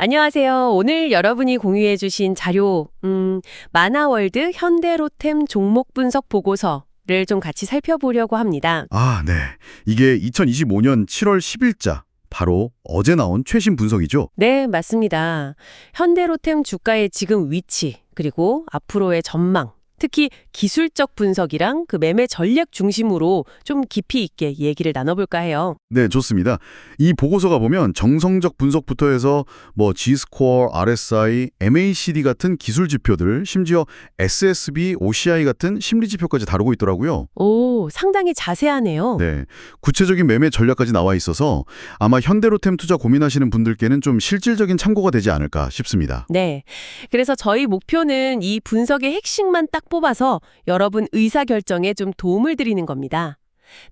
안녕하세요. 오늘 여러분이 공유해주신 자료, 마나월드 현대로템 종목 분석 보고서를 좀 같이 살펴보려고 합니다. 아, 네. 이게 2025년 7월 10일자, 바로 어제 나온 최신 분석이죠? 네, 맞습니다. 현대로템 주가의 지금 위치, 그리고 앞으로의 전망, 특히 기술적 분석이랑 그 매매 전략 중심으로 좀 깊이 있게 얘기를 나눠볼까 해요. 네, 좋습니다. 이 보고서가 보면 정성적 분석부터 해서 G스코어, RSI, MACD 같은 기술 지표들, 심지어 SSB, OCI 같은 심리 지표까지 다루고 있더라고요. 오, 상당히 자세하네요. 네, 구체적인 매매 전략까지 나와 있어서 아마 현대로템 투자 고민하시는 분들께는 좀 실질적인 참고가 되지 않을까 싶습니다. 네. 그래서 저희 목표는 이 분석의 핵심만 딱 뽑아서 여러분 의사결정에 좀 도움을 드리는 겁니다.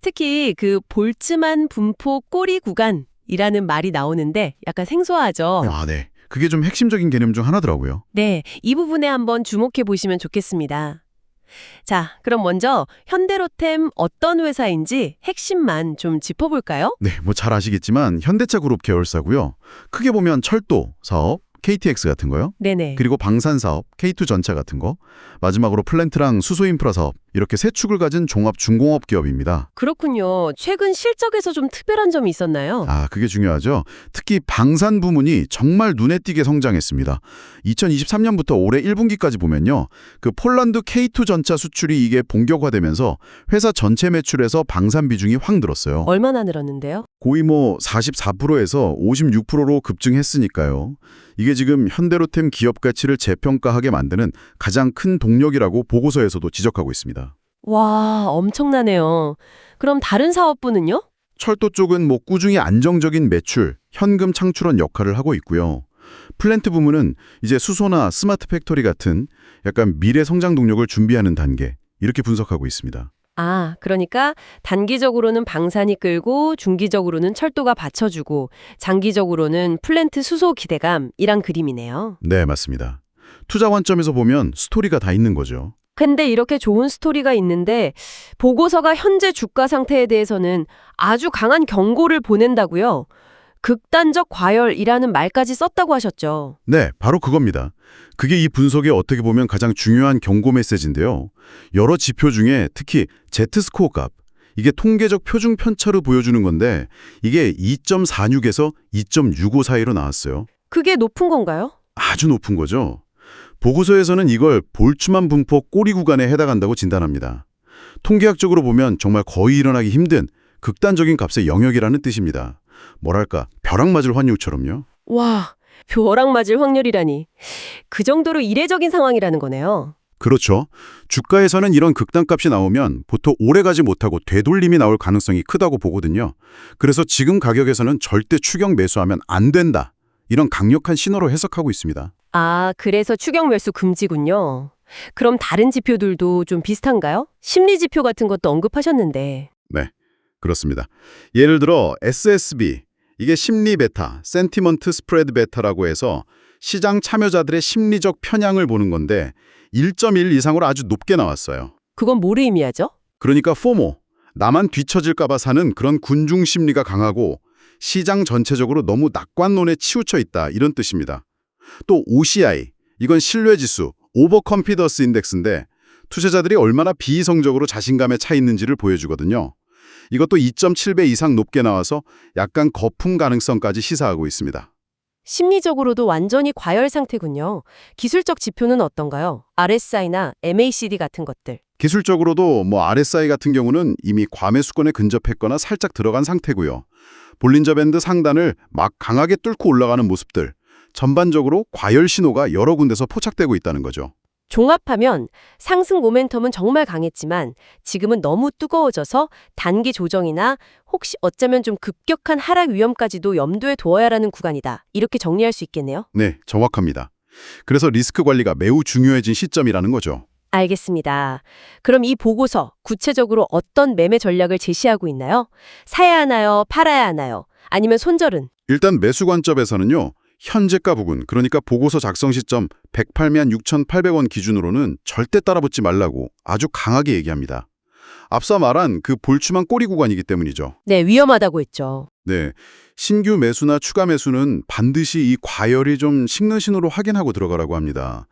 특히 그 볼츠만 분포 꼬리 구간이라는 말이 나오는데 약간 생소하죠? 아, 네. 그게 좀 핵심적인 개념 중 하나더라고요. 네. 이 부분에 한번 주목해 보시면 좋겠습니다. 자, 그럼 먼저 현대로템 어떤 회사인지 핵심만 좀 짚어볼까요? 네, 뭐 잘 아시겠지만 현대차 그룹 계열사고요. 크게 보면 철도 사업, KTX 같은 거요. 네네. 그리고 방산 사업, K2전차 같은 거. 마지막으로 플랜트랑 수소 인프라 사업. 이렇게 세 축을 가진 종합 중공업 기업입니다. 그렇군요. 최근 실적에서 좀 특별한 점이 있었나요? 아, 그게 중요하죠. 특히 방산 부문이 정말 눈에 띄게 성장했습니다. 2023년부터 올해 1분기까지 보면요. 그 폴란드 K2 전차 수출이 이게 본격화되면서 회사 전체 매출에서 방산 비중이 확 늘었어요. 얼마나 늘었는데요? 거의 44%에서 56%로 급증했으니까요. 이게 지금 현대로템 기업 가치를 재평가하게 만드는 가장 큰 동력이라고 보고서에서도 지적하고 있습니다. 와, 엄청나네요. 그럼 다른 사업부는요? 철도 쪽은 꾸준히 안정적인 매출, 현금 창출원 역할을 하고 있고요. 플랜트 부문은 이제 수소나 스마트 팩토리 같은 약간 미래 성장 동력을 준비하는 단계, 이렇게 분석하고 있습니다. 아, 그러니까 단기적으로는 방산이 끌고 중기적으로는 철도가 받쳐주고 장기적으로는 플랜트 수소 기대감이란 그림이네요. 네, 맞습니다. 투자 관점에서 보면 스토리가 다 있는 거죠. 근데 이렇게 좋은 스토리가 있는데 보고서가 현재 주가 상태에 대해서는 아주 강한 경고를 보낸다고요. 극단적 과열이라는 말까지 썼다고 하셨죠. 네, 바로 그겁니다. 그게 이 분석에 어떻게 보면 가장 중요한 경고 메시지인데요. 여러 지표 중에 특히 Z스코어 값, 이게 통계적 표준 편차를 보여주는 건데 이게 2.46에서 2.65 사이로 나왔어요. 그게 높은 건가요? 아주 높은 거죠. 보고서에서는 이걸 볼츠만 분포 꼬리 구간에 해당한다고 진단합니다. 통계학적으로 보면 정말 거의 일어나기 힘든 극단적인 값의 영역이라는 뜻입니다. 뭐랄까, 벼락 맞을 환율처럼요. 와, 벼락 맞을 확률이라니. 그 정도로 이례적인 상황이라는 거네요. 그렇죠. 주가에서는 이런 극단값이 나오면 보통 오래가지 못하고 되돌림이 나올 가능성이 크다고 보거든요. 그래서 지금 가격에서는 절대 추격 매수하면 안 된다. 이런 강력한 신호로 해석하고 있습니다. 아, 그래서 추격 매수 금지군요. 그럼 다른 지표들도 좀 비슷한가요? 심리 지표 같은 것도 언급하셨는데. 네, 그렇습니다. 예를 들어 SSB, 이게 심리 베타, 센티먼트 스프레드 베타라고 해서 시장 참여자들의 심리적 편향을 보는 건데 1.1 이상으로 아주 높게 나왔어요. 그건 뭐를 의미하죠? 그러니까 포모, 나만 뒤처질까 봐 사는 그런 군중 심리가 강하고 시장 전체적으로 너무 낙관론에 치우쳐 있다, 이런 뜻입니다. 또 OCI, 이건 신뢰지수, 오버 컨피던스 인덱스인데 투자자들이 얼마나 비이성적으로 자신감에 차 있는지를 보여주거든요. 이것도 2.7배 이상 높게 나와서 약간 거품 가능성까지 시사하고 있습니다. 심리적으로도 완전히 과열 상태군요. 기술적 지표는 어떤가요? RSI나 MACD 같은 것들. 기술적으로도 RSI 같은 경우는 이미 과매수권에 근접했거나 살짝 들어간 상태고요. 볼린저 밴드 상단을 막 강하게 뚫고 올라가는 모습들, 전반적으로 과열 신호가 여러 군데서 포착되고 있다는 거죠. 종합하면 상승 모멘텀은 정말 강했지만 지금은 너무 뜨거워져서 단기 조정이나 혹시 어쩌면 좀 급격한 하락 위험까지도 염두에 두어야 하는 구간이다. 이렇게 정리할 수 있겠네요. 네, 정확합니다. 그래서 리스크 관리가 매우 중요해진 시점이라는 거죠. 알겠습니다. 그럼 이 보고서 구체적으로 어떤 매매 전략을 제시하고 있나요? 사야 하나요? 팔아야 하나요? 아니면 손절은? 일단 매수 관점에서는요. 현재가 부근, 그러니까 보고서 작성 시점 108만 6,800원 기준으로는 절대 따라붙지 말라고 아주 강하게 얘기합니다. 앞서 말한 그 볼츠만 꼬리 구간이기 때문이죠. 네, 위험하다고 했죠. 네, 신규 매수나 추가 매수는 반드시 이 과열이 좀 식는 신호로 확인하고 들어가라고 합니다.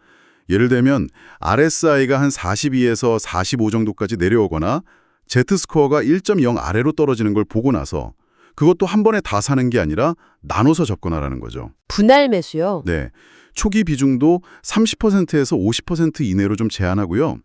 예를 들면 RSI가 한 42에서 45 정도까지 내려오거나 Z스코어가 1.0 아래로 떨어지는 걸 보고 나서 그것도 한 번에 다 사는 게 아니라 나눠서 접근하라는 거죠. 분할 매수요? 네, 초기 비중도 30%에서 50% 이내로 좀 제한하고요.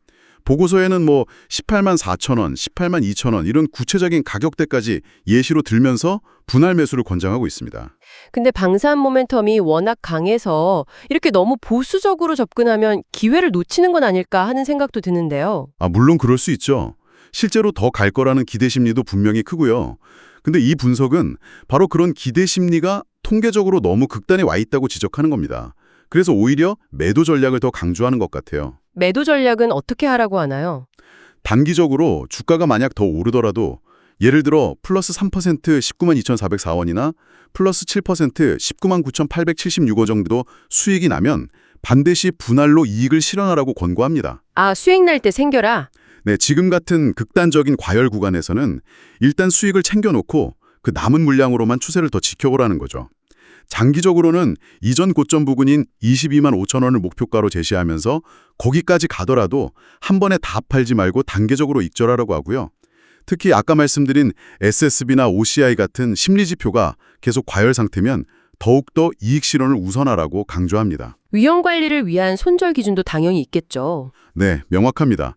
보고서에는 뭐 18만 4천 원, 18만 2천 원 이런 구체적인 가격대까지 예시로 들면서 분할 매수를 권장하고 있습니다. 근데 방산 모멘텀이 워낙 강해서 이렇게 너무 보수적으로 접근하면 기회를 놓치는 건 아닐까 하는 생각도 드는데요. 물론 그럴 수 있죠. 실제로 더 갈 거라는 기대 심리도 분명히 크고요. 근데 이 분석은 바로 그런 기대 심리가 통계적으로 너무 극단에 와 있다고 지적하는 겁니다. 그래서 오히려 매도 전략을 더 강조하는 것 같아요. 매도 전략은 어떻게 하라고 하나요? 단기적으로 주가가 만약 더 오르더라도 예를 들어 플러스 3% 19만 2,404원이나 플러스 7% 19만 9,876원 정도 수익이 나면 반드시 분할로 이익을 실현하라고 권고합니다. 아, 수익 날 때 생겨라? 네, 지금 같은 극단적인 과열 구간에서는 일단 수익을 챙겨놓고 그 남은 물량으로만 추세를 더 지켜보라는 거죠. 장기적으로는 이전 고점 부근인 22만 5천 원을 목표가로 제시하면서 거기까지 가더라도 한 번에 다 팔지 말고 단계적으로 익절하라고 하고요. 특히 아까 말씀드린 SSB나 OCI 같은 심리지표가 계속 과열 상태면 더욱더 이익 실현을 우선하라고 강조합니다. 위험 관리를 위한 손절 기준도 당연히 있겠죠. 네, 명확합니다.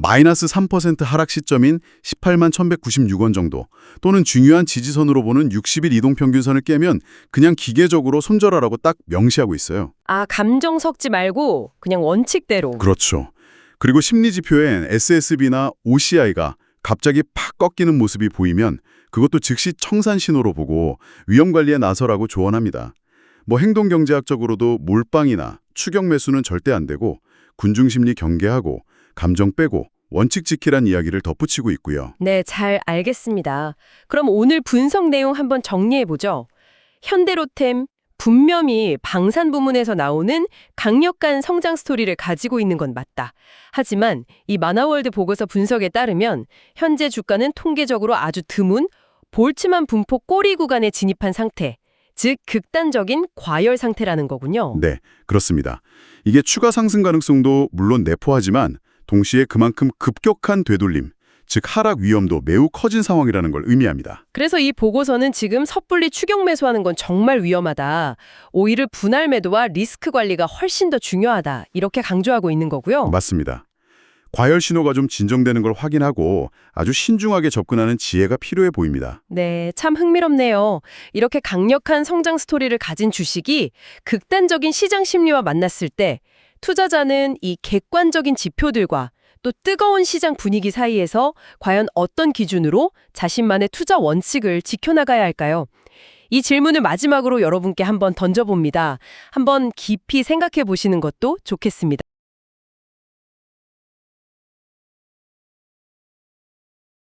마이너스 3% 하락 시점인 18만 1,196원 정도 또는 중요한 지지선으로 보는 60일 이동평균선을 깨면 그냥 기계적으로 손절하라고 딱 명시하고 있어요. 아, 감정 섞지 말고 그냥 원칙대로. 그렇죠. 그리고 심리지표엔 SSB나 OCI가 갑자기 팍 꺾이는 모습이 보이면 그것도 즉시 청산 신호로 보고 위험 관리에 나서라고 조언합니다. 뭐 행동경제학적으로도 몰빵이나 추격 매수는 절대 안 되고 군중심리 경계하고 감정 빼고 원칙 지키란 이야기를 덧붙이고 있고요. 네, 잘 알겠습니다. 그럼 오늘 분석 내용 한번 정리해보죠. 현대로템, 분명히 방산 부문에서 나오는 강력한 성장 스토리를 가지고 있는 건 맞다. 하지만 이 마나월드 보고서 분석에 따르면 현재 주가는 통계적으로 아주 드문 볼츠만 분포 꼬리 구간에 진입한 상태, 즉 극단적인 과열 상태라는 거군요. 네, 그렇습니다. 이게 추가 상승 가능성도 물론 내포하지만 동시에 그만큼 급격한 되돌림, 즉 하락 위험도 매우 커진 상황이라는 걸 의미합니다. 그래서 이 보고서는 지금 섣불리 추격 매수하는 건 정말 위험하다. 오히려 분할 매도와 리스크 관리가 훨씬 더 중요하다. 이렇게 강조하고 있는 거고요. 맞습니다. 과열 신호가 좀 진정되는 걸 확인하고 아주 신중하게 접근하는 지혜가 필요해 보입니다. 네, 참 흥미롭네요. 이렇게 강력한 성장 스토리를 가진 주식이 극단적인 시장 심리와 만났을 때 투자자는 이 객관적인 지표들과 또 뜨거운 시장 분위기 사이에서 과연 어떤 기준으로 자신만의 투자 원칙을 지켜나가야 할까요? 이 질문을 마지막으로 여러분께 한번 던져봅니다. 한번 깊이 생각해 보시는 것도 좋겠습니다.